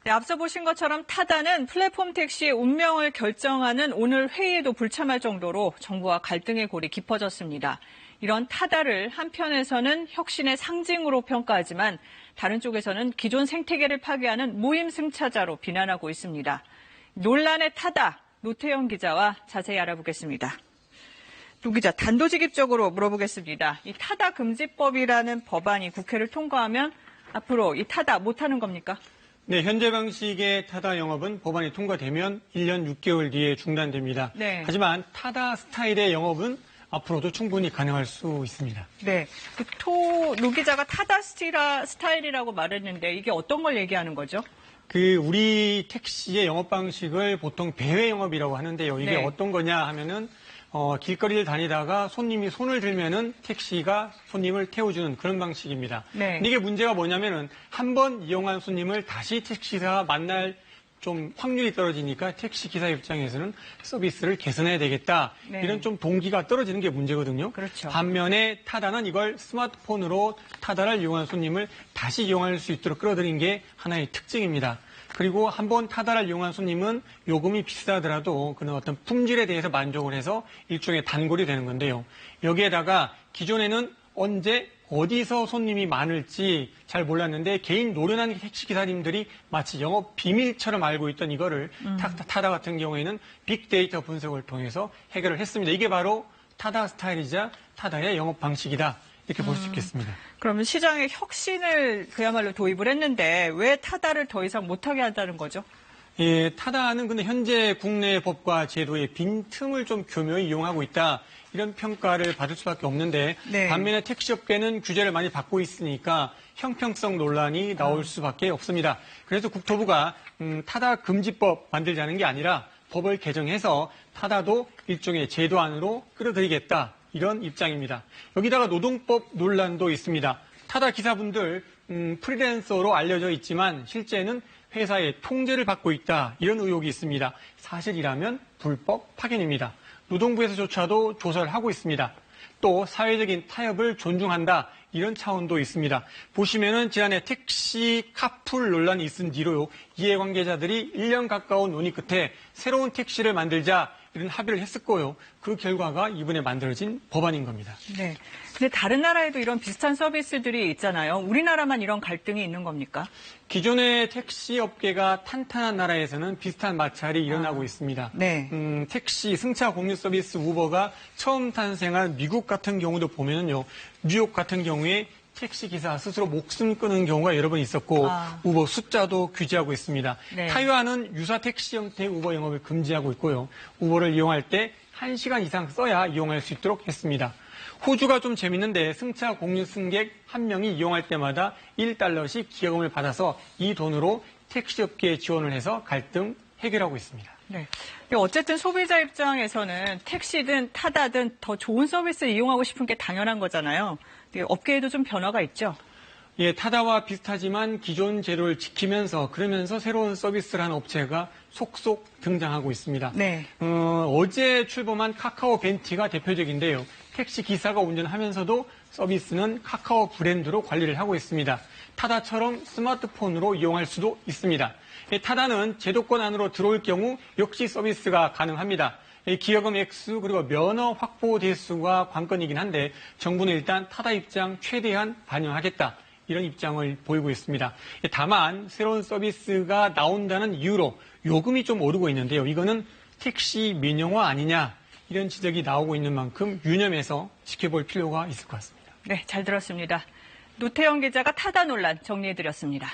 네, 앞서 보신 것처럼 타다는 플랫폼 택시의 운명을 결정하는 오늘 회의에도 불참할 정도로 정부와 갈등의 골이 깊어졌습니다. 이런 타다를 한편에서는 혁신의 상징으로 평가하지만 다른 쪽에서는 기존 생태계를 파괴하는 무임승차자로 비난하고 있습니다. 논란의 타다, 노태영 기자와 자세히 알아보겠습니다. 노 기자, 단도직입적으로 물어보겠습니다. 이 타다 금지법이라는 법안이 국회를 통과하면 앞으로 이 타다 못하는 겁니까? 네, 현재 방식의 타다 영업은 법안이 통과되면 1년 6개월 뒤에 중단됩니다. 네. 하지만 타다 스타일의 영업은 앞으로도 충분히 가능할 수 있습니다. 네, 노 기자가 타다 스타일이라고 말했는데 이게 어떤 걸 얘기하는 거죠? 우리 택시의 영업 방식을 보통 배회 영업이라고 하는데요. 이게 네. 어떤 거냐 하면은 길거리를 다니다가 손님이 손을 들면은 택시가 손님을 태워주는 그런 방식입니다. 네. 근데 이게 문제가 뭐냐면은 한 번 이용한 손님을 다시 택시사가 만날 좀 확률이 떨어지니까 택시 기사 입장에서는 서비스를 개선해야 되겠다. 네. 이런 좀 동기가 떨어지는 게 문제거든요. 그렇죠. 반면에 타다는 이걸 스마트폰으로 타다를 이용한 손님을 다시 이용할 수 있도록 끌어들인 게 하나의 특징입니다. 그리고 한번 타다를 이용한 손님은 요금이 비싸더라도 그런 어떤 품질에 대해서 만족을 해서 일종의 단골이 되는 건데요. 여기에다가 기존에는 언제 어디서 손님이 많을지 잘 몰랐는데 개인 노련한 택시기사님들이 마치 영업 비밀처럼 알고 있던 이거를 타다 같은 경우에는 빅데이터 분석을 통해서 해결을 했습니다. 이게 바로 타다 스타일이자 타다의 영업 방식이다. 이렇게 볼 수 있겠습니다. 그러면 시장에 혁신을 그야말로 도입을 했는데 왜 타다를 더 이상 못하게 한다는 거죠? 예, 타다는 근데 현재 국내 법과 제도의 빈틈을 좀 교묘히 이용하고 있다. 이런 평가를 받을 수밖에 없는데 네. 반면에 택시업계는 규제를 많이 받고 있으니까 형평성 논란이 나올 수밖에 없습니다. 그래서 국토부가 타다 금지법 만들자는 게 아니라 법을 개정해서 타다도 일종의 제도 안으로 끌어들이겠다. 이런 입장입니다. 여기다가 노동법 논란도 있습니다. 타다 기사분들 프리랜서로 알려져 있지만 실제는 회사의 통제를 받고 있다. 이런 의혹이 있습니다. 사실이라면 불법 파견입니다. 노동부에서조차도 조사를 하고 있습니다. 또 사회적인 타협을 존중한다. 이런 차원도 있습니다. 보시면은 지난해 택시 카풀 논란이 있은 뒤로 이해관계자들이 1년 가까운 논의 끝에 새로운 택시를 만들자 이런 합의를 했을 거예요. 그 결과가 이번에 만들어진 법안인 겁니다. 네. 근데 다른 나라에도 이런 비슷한 서비스들이 있잖아요. 우리나라만 이런 갈등이 있는 겁니까? 기존의 택시 업계가 탄탄한 나라에서는 비슷한 마찰이 일어나고 있습니다. 네. 택시 승차 공유 서비스 우버가 처음 탄생한 미국 같은 경우도 보면은요. 뉴욕 같은 경우에 택시 기사 스스로 목숨 끊은 경우가 여러 번 있었고 우버 숫자도 규제하고 있습니다. 네. 타이완은 유사 택시 형태의 우버 영업을 금지하고 있고요. 우버를 이용할 때 1시간 이상 써야 이용할 수 있도록 했습니다. 호주가 좀 재밌는데 승차 공유 승객 한 명이 이용할 때마다 1달러씩 기여금을 받아서 이 돈으로 택시업계에 지원을 해서 갈등 해결하고 있습니다. 네. 어쨌든 소비자 입장에서는 택시든 타다든 더 좋은 서비스를 이용하고 싶은 게 당연한 거잖아요. 업계에도 좀 변화가 있죠? 예, 타다와 비슷하지만 기존 제도를 지키면서 그러면서 새로운 서비스를 하는 업체가 속속 등장하고 있습니다. 네. 어제 출범한 카카오 벤티가 대표적인데요. 택시 기사가 운전하면서도 서비스는 카카오 브랜드로 관리를 하고 있습니다. 타다처럼 스마트폰으로 이용할 수도 있습니다. 타다는 제도권 안으로 들어올 경우 역시 서비스가 가능합니다. 기여금 액수 그리고 면허 확보 대수가 관건이긴 한데 정부는 일단 타다 입장 최대한 반영하겠다. 이런 입장을 보이고 있습니다. 다만 새로운 서비스가 나온다는 이유로 요금이 좀 오르고 있는데요. 이거는 택시 민영화 아니냐 이런 지적이 나오고 있는 만큼 유념해서 지켜볼 필요가 있을 것 같습니다. 네, 잘 들었습니다. 노태영 기자가 타다 논란 정리해드렸습니다.